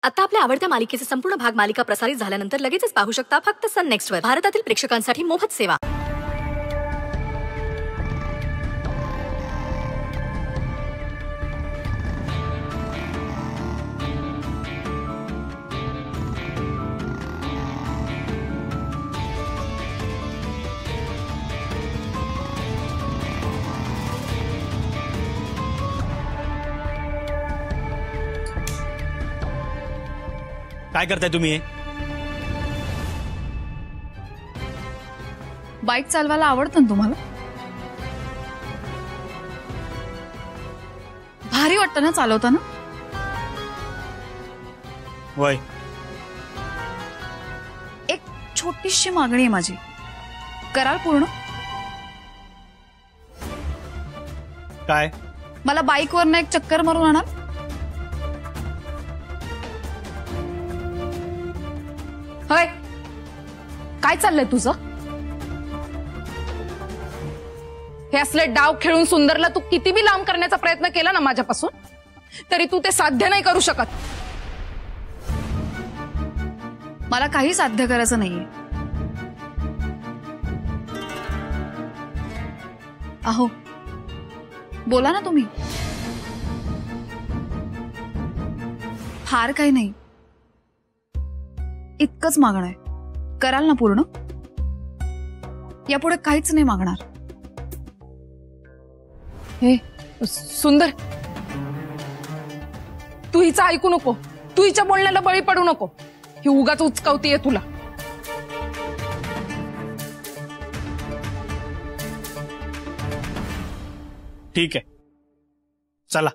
आता आपल्या आवडत्या मालिकेचे संपूर्ण भाग मालिका प्रसारित झाल्यानंतर लगेचच पाहू शकता फक्त सन नेक्स्टवर. भारतातील प्रेक्षकांसाठी मोफत सेवा. काय करताय तुम्ही? बाईक चालवायला आवडतं ना तुम्हाला? भारी वाटतं ना चालवताना? वय एक छोटीशी मागणी आहे माझी, कराल पूर्ण? काय? मला बाईकवरनं एक चक्कर मारून आणाल? होय, काय चाललंय तुझं? हे असले डाव खेळून सुंदरला तू किती बी लांब करण्याचा प्रयत्न केला ना माझ्यापासून, तरी तू ते साध्य नाही करू शकत. मला काही साध्य करायचं नाहीये. अहो बोला ना तुम्ही. फार काही नाही, इतकंच मागणं आहे. कराल ना पूर्ण? यापुढे काहीच नाही मागणार. हे सुंदर, तू हिचं ऐकू नको. तू हिच्या बोलण्याला बळी पडू नको. ही उगाच उचकावतीये तुला. ठीक आहे, चला.